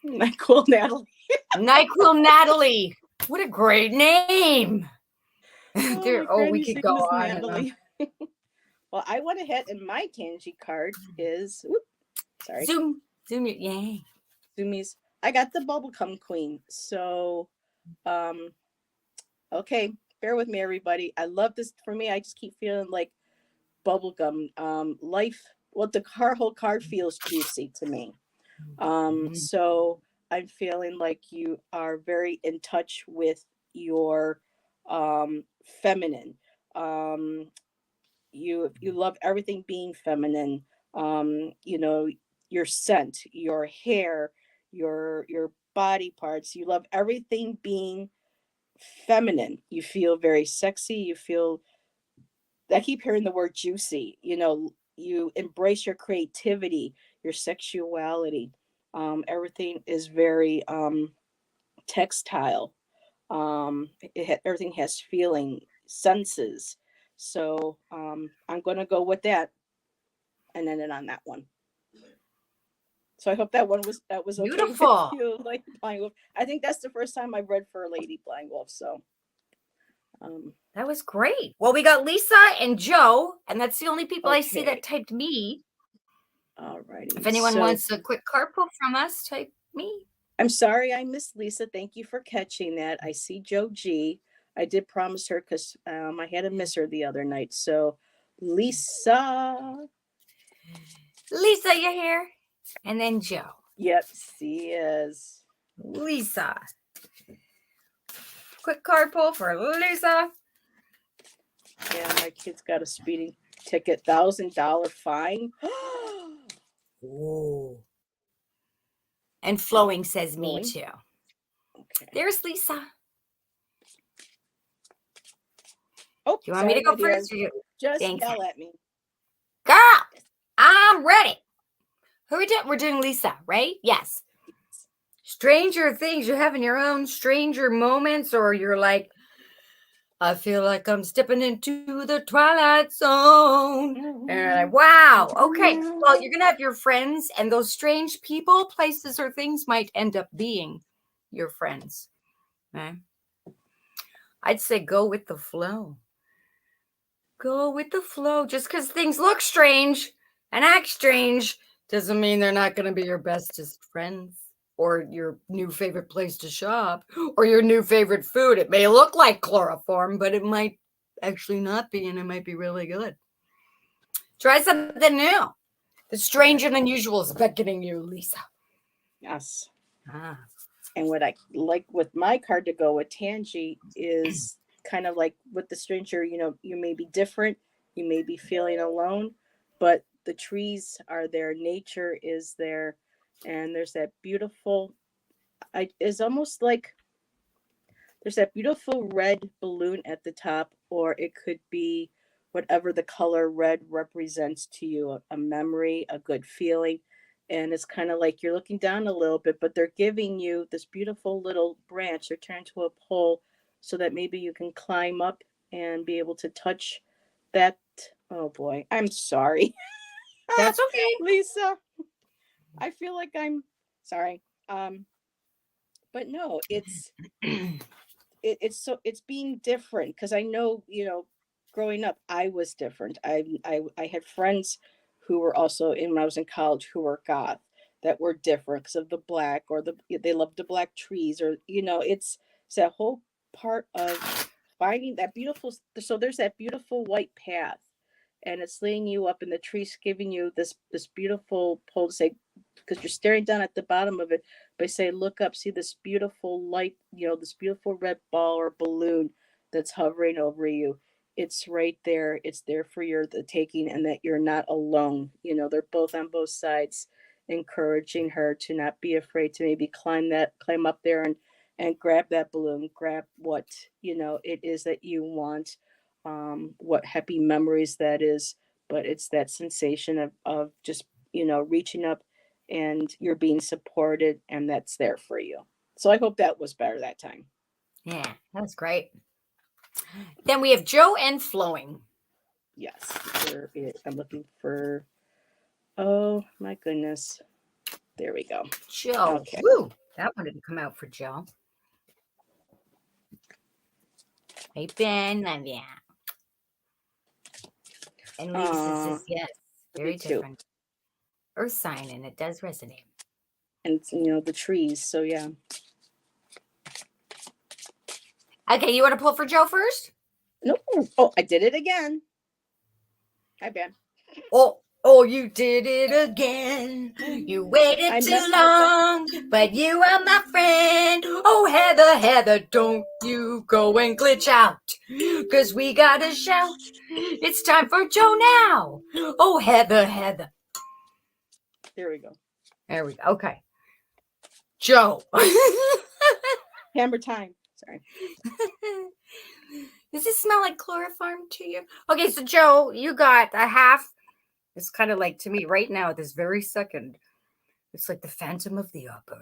NyQuil Natalie. NyQuil Natalie. What a great name. We could go on. Well, I went ahead, and my Tanji card is, sorry. Zoom. Yeah. Sumi's. I got the bubblegum queen. So, okay, bear with me, everybody. I love this. For me, I just keep feeling like bubblegum. Life. Well, the whole card feels juicy to me. Mhm. So I'm feeling like you are very in touch with your feminine. Um, you love everything being feminine. You know, your scent, your hair, your body parts. You love everything being feminine. You feel very sexy. You feel, I keep hearing the word juicy. You know, you embrace your creativity, your sexuality. Everything is very textile. Everything has feeling, senses. So I'm going to go with that and end it on that one. So I hope that was okay with Beautiful. you, Lady Blind Wolf. I think that's the first time I've read for Lady Blind Wolf. So um, That was great. Well, we got Lisa and Joe, and that's the only people I see that okay, typed me. If alrighty. anyone So wants a quick card pull from us, type me. I'm sorry I missed Lisa. Thank you for catching that. I see Joe G. I did promise her because I had to miss her the other night. So Lisa, Lisa, you're here. And then Joe. yep, she is. Lisa. Quick card pull for Lisa. Yeah, my kid's got a speeding ticket, $1,000 fine. Ooh. And Flowing says me Flowing. too. Okay. There's Lisa. Do Oh, you want me to sorry, go my dear. first? Or you? Just Thanks, yell honey. at me. Girl, I'm ready. Who are we doing? We're doing Lisa, right? Yes. Stranger things. You're having your own stranger moments, or you're like, I feel like I'm stepping into the twilight zone. And you're like, wow. Okay. Well, you're going to have your friends, and those strange people, places, or things might end up being your friends. Okay? I'd say go with the flow. Go with the flow. Just because things look strange and act strange doesn't mean they're not going to be your bestest friends or your new favorite place to shop or your new favorite food. It may look like chloroform, but it might actually not be, and it might be really good. Try something new. The strange and unusual is beckoning you, Lisa. Yes. Ah. And what I like with my card to go with Tanji is kind of like with the stranger, you know, you may be different, you may be feeling alone, but the trees are there, nature is there, and there's that beautiful, I is almost like there's that beautiful red balloon at the top, or it could be whatever the color red represents to you, a memory, a good feeling. And it's kind of like you're looking down a little bit, but they're giving you this beautiful little branch. They're turned to a pole so that maybe you can climb up and be able to touch that. Oh boy, I'm sorry. That's okay. Lisa, I feel like I'm sorry. But no, it's so it's being different because I know, you know, growing up I was different. I had friends who were also in when I was in college who were goth that were different because of the black or they loved the black trees or you know it's that whole part of finding that beautiful, so there's that beautiful white path and it's leading you up and the trees giving you this beautiful pole to say because you're staring down at the bottom of it, but say look up, see this beautiful light, you know, this beautiful red ball or balloon that's hovering over you. It's right there, it's there for your the taking, and that you're not alone. You know, they're both on both sides encouraging her to not be afraid to maybe climb up there and grab that balloon, grab what you know it is that you want, what happy memories that is. But it's that sensation of just you know reaching up and you're being supported and that's there for you. So I hope that was better that time. Yeah, that's great. Then we have Joe and Flowing. Yes, where I'm looking for. Oh my goodness, there we go. Joe. Okay. Woo! That one didn't come out for Joe. Hey, Ben, love ya. And Lisa says yes. Me Very too. different. Earth sign, and it does resonate. and the trees. So yeah. Okay, you want to pull for Joe first? No. Oh, I did it again. Hi, Ben. Oh, you did it again. You waited I too messed up. long, but you are my friend. Oh, Heather, Heather, don't you go and glitch out. 'Cause we gotta shout. It's time for Joe now. Oh, Heather, Heather. There we go. There we go. Okay. Joe. Hammer time. Sorry. Does it smell like chloroform to you? Okay, so Joe, you got a half. It's kind of like to me right now, this very second. It's like the Phantom of the Opera.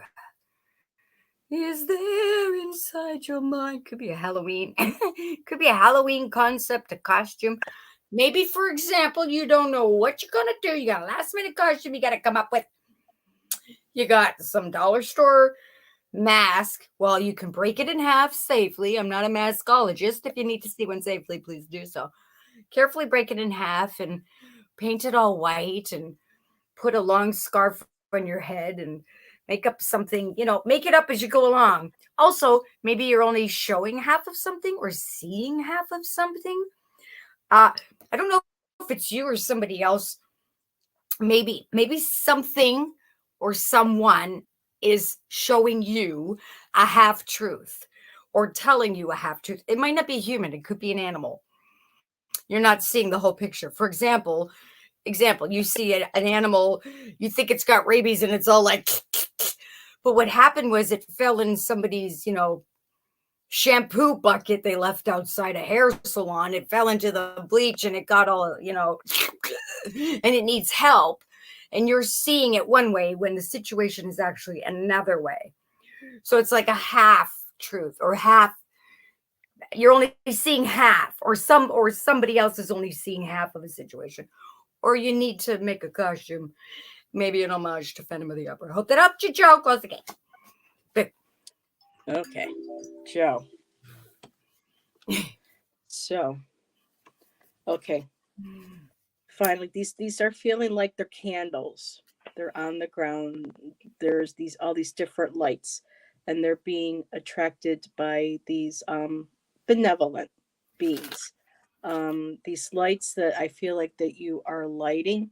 Is there inside your mind? Could be a Halloween. Could be a Halloween concept, a costume. Maybe, for example, you don't know what you're gonna do. You got a last minute costume you gotta come up with. You got some dollar store mask. Well, you can break it in half safely. I'm not a mascologist. If you need to see one safely, please do so. Carefully break it in half and paint it all white and put a long scarf on your head and make up something, make it up as you go along. Also, maybe you're only showing half of something or seeing half of something. I don't know if it's you or somebody else. Maybe something or someone is showing you a half truth or telling you a half truth. It might not be human, it could be an animal. You're not seeing the whole picture. For example, you see an animal, you think it's got rabies and it's all like but what happened was it fell in somebody's shampoo bucket they left outside a hair salon. It fell into the bleach and it got all and it needs help, and you're seeing it one way when the situation is actually another way. So it's like a half truth or half, you're only seeing half, or somebody else is only seeing half of a situation. Or you need to make a costume, maybe an homage to Phantom of the Opera. Hope that helped you, Joe. Close the game. Good. Okay, Joe. So, okay. Finally, these are feeling like they're candles. They're on the ground. There's all these different lights, and they're being attracted by these benevolent beings. These lights that I feel like that you are lighting,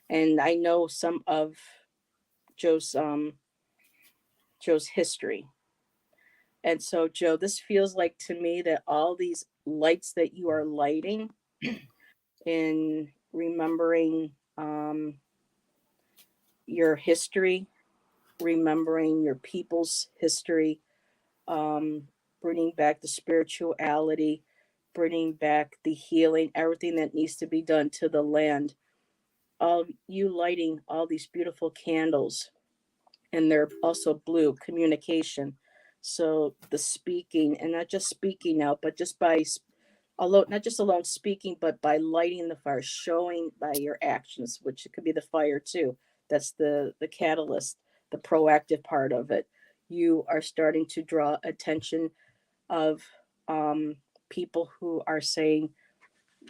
and I know some of Joe's um Joe's history. And so, Joe, this feels like to me that all these lights that you are lighting in remembering your history, remembering your people's history, um, bringing back the spirituality, bringing back the healing, everything that needs to be done to the land. All you lighting all these beautiful candles, and they're also blue communication. So the speaking, and not just speaking out, but just by although not just alone speaking, but by lighting the fire, showing by your actions, which it could be the fire too. That's the catalyst, the proactive part of it. You are starting to draw attention of um, people who are saying,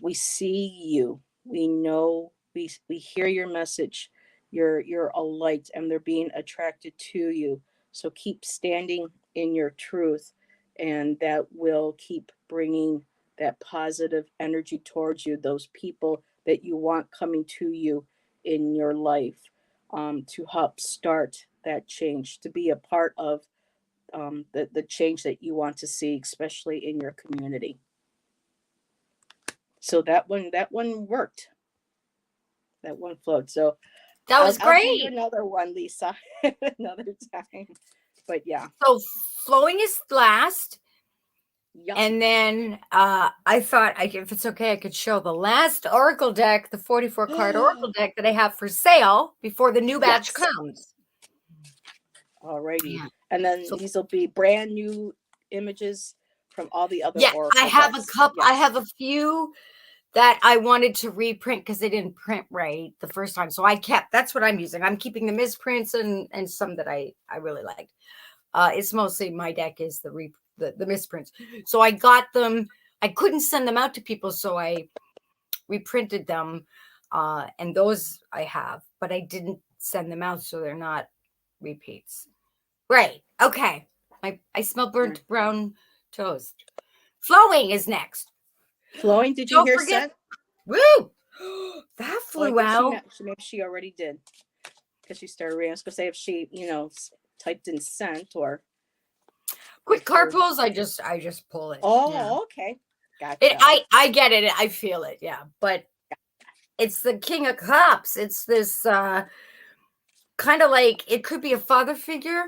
"We see you. We know. We hear your message. You're a light, and they're being attracted to you. So keep standing in your truth, and that will keep bringing that positive energy towards you. Those people that you want coming to you in your life, to help start that change, to be a part of the change that you want to see, especially in your community." So that one worked. That one flowed. So That I'll was I'll do you great. another one, Lisa, another time. But yeah, So flowing is last. yep. And then I thought, if it's okay, I could show the last Oracle deck, the 44 card Oracle deck that I have for sale before the new batch Yes. comes. Alrighty. Yeah. And then So these will be brand new images from all the other yeah, I Oracle have a decks. couple. I Yes. have a few that I wanted to reprint because they didn't print right the first time. So I kept. That's what I'm using. I'm keeping the misprints and some that I really liked. It's mostly my deck is the misprints. So I got them. I couldn't send them out to people, so I reprinted them, and those I have, but I didn't send them out, so they're not repeats. Right. Okay. I smell burnt brown toast. Flowing is next. Flowing, did you Don't hear forget. scent? Woo! That Well, I flew think out. maybe she already did because she started reading. I was going to say if she, typed in scent or Quick if card her. pulls. I just pull it. Yeah. Oh, okay. It. Gotcha. I get it. I feel it. Yeah. But it's the King of Cups. It's this kind of like it could be a father figure.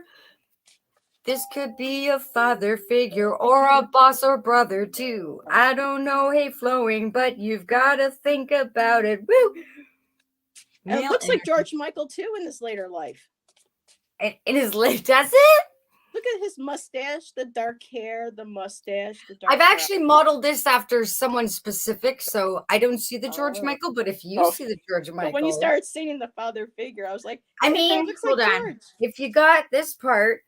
This could be a father figure or a boss or brother too. I don't know, hey flowing, but you've got to think about it. Woo! And it Male looks like energy. George Michael too in his later life. In his late, does it? Look at his mustache, the dark hair, the mustache, the dark I've brown. actually modeled this after someone specific, so I don't see the George Oh. Michael, but if you Oh. see the George But when you Michael, started singing the father figure, I was like, I hey, that mean, looks hold like on. George. If you got this part,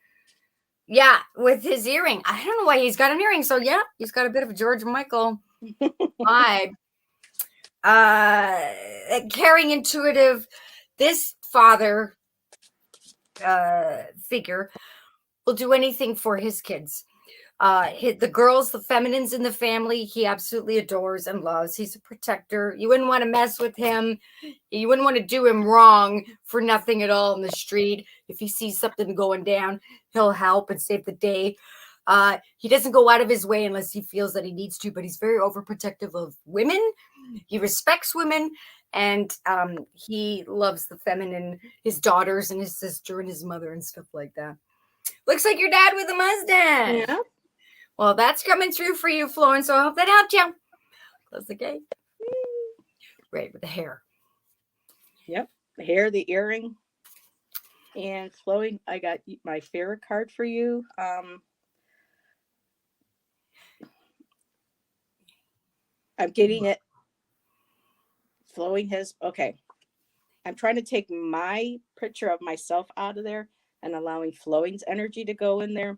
yeah, with his earring, I don't know why he's got an earring. So yeah, he's got a bit of a George Michael vibe. Caring, intuitive. This father figure will do anything for his kids. The girls, the feminines in the family, he absolutely adores and loves. He's a protector. You wouldn't want to mess with him. You wouldn't want to do him wrong for nothing at all in the street. If he sees something going down, he'll help and save the day. He doesn't go out of his way unless he feels that he needs to, but he's very overprotective of women. He respects women, and he loves the feminine, his daughters and his sister and his mother and stuff like that. Looks like your dad with a mustache. Yeah. Well, that's coming through for you, Florence, so I hope that helped you. Close the gate. Right, with the hair. Yep. The hair, the earring. And flowing, I got my favorite card for you. I'm getting it. Flowing has, okay. I'm trying to take my picture of myself out of there and allowing flowing's energy to go in there.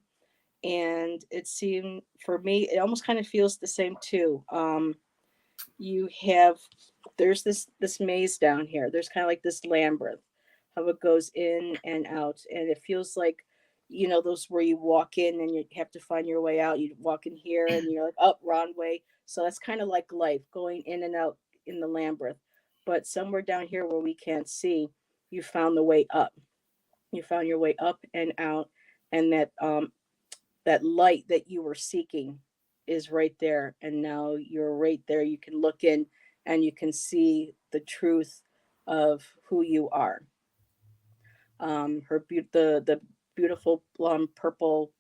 And it seemed for me, it almost kind of feels the same too. You have there's this maze down here. There's kind of like this labyrinth, how it goes in and out, and it feels like those where you walk in and you have to find your way out. You walk in here and you're like, oh, wrong way. So that's kind of like life going in and out in the labyrinth. But somewhere down here where we can't see, you found the way up. You found your way up and out, and that light that you were seeking is right there, and now you're right there. You can look in and you can see the truth of who you are. The beautiful purple,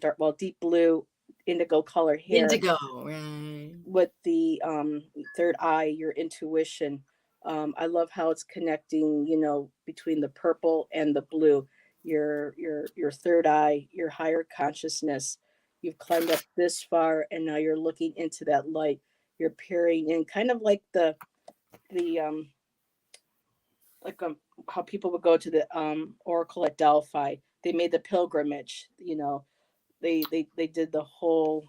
dark, well, deep blue, indigo color hair Indigo. Right. with the third eye, your intuition. I love how it's connecting, between the purple and the blue. Your third eye, your higher consciousness. You've climbed up this far, and now you're looking into that light. You're peering in, kind of like the like how people would go to the oracle at Delphi. They made the pilgrimage. They did the whole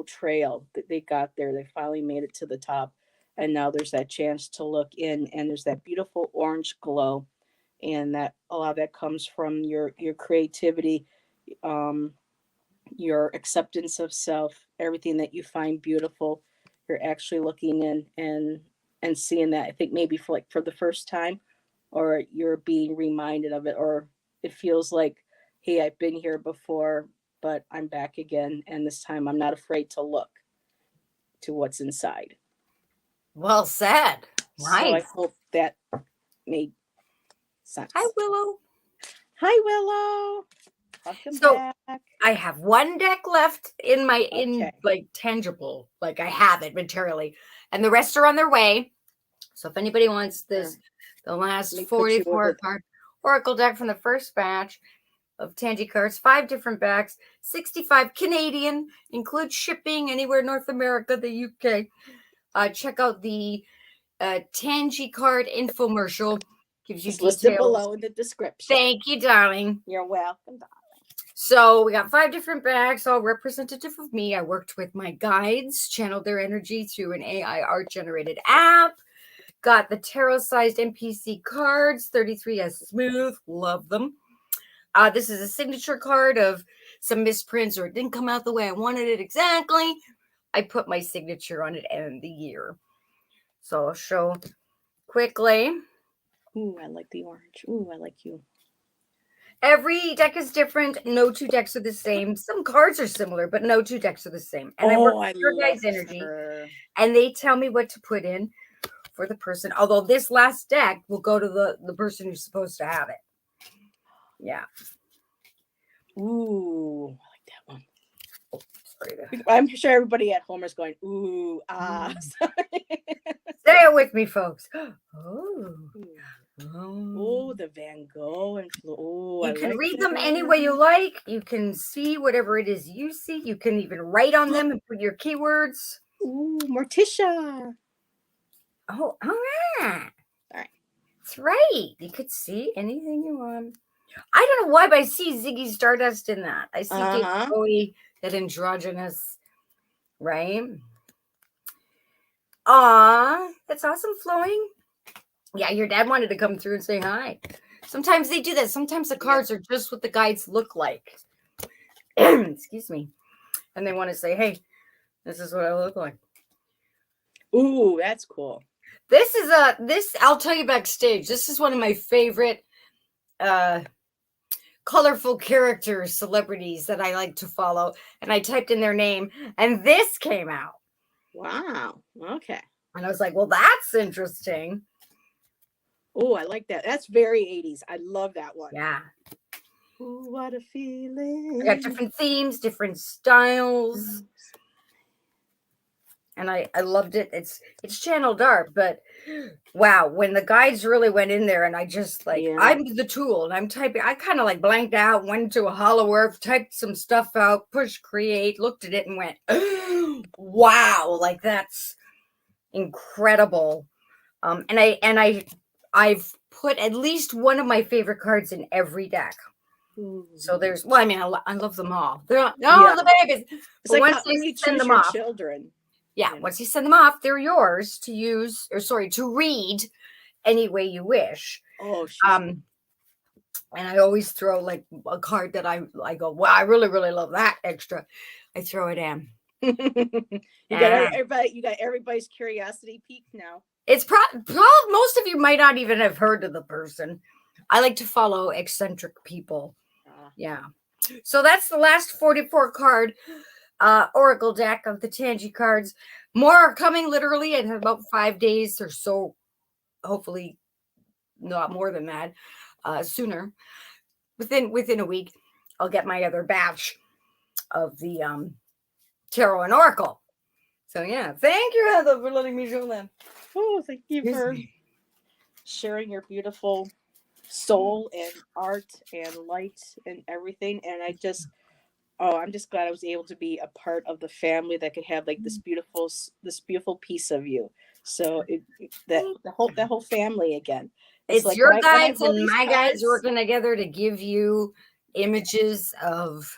trail. They got there. They finally made it to the top, and now there's that chance to look in, and there's that beautiful orange glow, and that a lot of that comes from your creativity, um, your acceptance of self, everything that you find beautiful. You're actually looking in and seeing that. I think maybe for the first time, or you're being reminded of it, or it feels like, hey, I've been here before, but I'm back again, and this time I'm not afraid to look to what's inside. Well said. So I Nice. hope that made sense. Hi, Willow. Hi, Willow. Welcome So back. I have one deck left in my Okay. like tangible, like I have it materially, and the rest are on their way. So if anybody wants this, the last Let me put you 44 over. card Oracle deck from the first batch of Tanji cards, 5 different backs, 65 Canadian, includes shipping anywhere North America, the UK. Check out the Tanji card infomercial. Gives you It's listed details. below in the description. Thank you, darling. You're welcome. So we got 5 different bags, all representative of me. I worked with my guides, channeled their energy through an AI art generated app. Got the tarot sized NPC cards, 33 as smooth, love them. This is a signature card of some misprints, or it didn't come out the way I wanted it exactly. I put my signature on it end of the year. So I'll show quickly. Ooh, I like the orange. Ooh, I like you. Every deck is different. No two decks are the same. Some cards are similar, but no two decks are the same. And I work with your love guys' energy, her. and they tell me what to put in for the person. Although this last deck will go to the person who's supposed to have it. Yeah. Ooh, I like that one. Sorry. I'm sure everybody at home is going, ooh, ah. Sorry. Say it with me, folks. Oh. Oh, the Van Gogh and oh, You I can like read that. them any way you like. You can see whatever it is you see. You can even write on them and put your keywords. Ooh, Morticia. Oh, all right. All right. That's right. You could see anything you want. I don't know why, but I see Ziggy Stardust in that. I see David Bowie, that androgynous, right? Aw, that's awesome, Flowing. Yeah, your dad wanted to come through and say hi. Sometimes they do that. Sometimes the cards are just what the guides look like. Excuse me. And they want to say, hey, this is what I look like. Ooh, that's cool. This is I'll tell you backstage. This is one of my favorite colorful characters, celebrities that I like to follow. And I typed in their name, and this came out. Wow. Okay. And I was like, well, that's interesting. Oh, I like that. That's very 80s. I love that one. Yeah. Ooh, what a feeling. I got different themes, different styles. And I loved it. It's Channel Dark, but wow, when the guides really went in there, and I just I'm the tool, and I'm typing. I kind of like blanked out, went into a hollow earth, typed some stuff out, pushed create, looked at it, and went, wow, like that's incredible. And I've put at least one of my favorite cards in every deck. So there's, well, I mean, I love them all. They're all the babies. It's like once you send them off, children. Yeah, once you send them off, they're yours to use, or sorry, to read any way you wish. Oh, and I always throw like a card that I go, well, I really, really love that extra. I throw it in. You got everybody's curiosity peaked now. It's probably most of you might not even have heard of the person. I like to follow eccentric people. Yeah. So that's the last 44 card Oracle deck of the Tanji cards. More are coming literally in about 5 days or so. Hopefully not more than that. Sooner. Within a week, I'll get my other batch of the Tarot and Oracle. So yeah, thank you, Heather, for letting me show them. Oh, thank you for sharing your beautiful soul and art and light and everything. And I'm just glad I was able to be a part of the family that could have like this beautiful piece of you. So that whole family again. It's like your guides and my guides working together to give you images of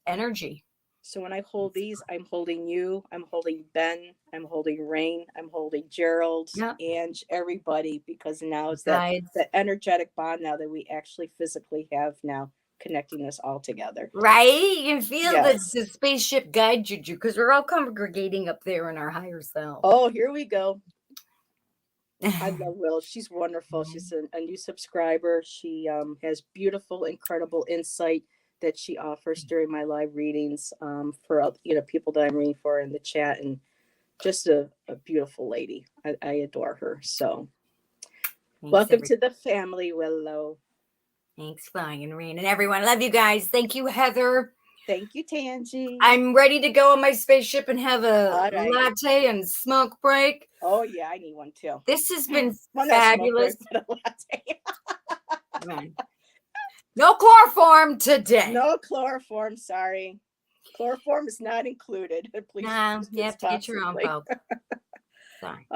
energy. So when I hold these, I'm holding you, I'm holding Ben, I'm holding Rain, I'm holding Gerald, and everybody, because now it's that energetic bond now that we actually physically have now connecting us all together. Right? You can feel the spaceship guide juju, because we're all congregating up there in our higher self. Oh, here we go. I love Will. She's wonderful. She's a new subscriber. She has beautiful, incredible insight that she offers during my live readings for people that I'm reading for in the chat, and just a beautiful lady. I adore her. So welcome to the family, Willow. Thanks, Flying and Rain, and everyone. Love you guys. Thank you, Heather. Thank you, Tanji. I'm ready to go on my spaceship and have a latte and smoke break. Oh yeah, I need one too. This has been fabulous. Break, but a latte. No chloroform today. No chloroform, sorry. Chloroform is not included. Please, you have to get your own, folks. Sorry.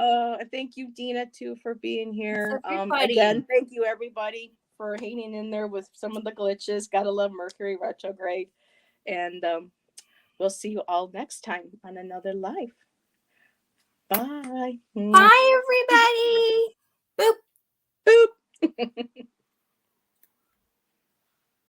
Thank you, Dina, too, for being here. Again, thank you, everybody, for hanging in there with some of the glitches. Gotta love Mercury retrograde. And we'll see you all next time on another live. Bye. Bye, everybody. Boop. Boop.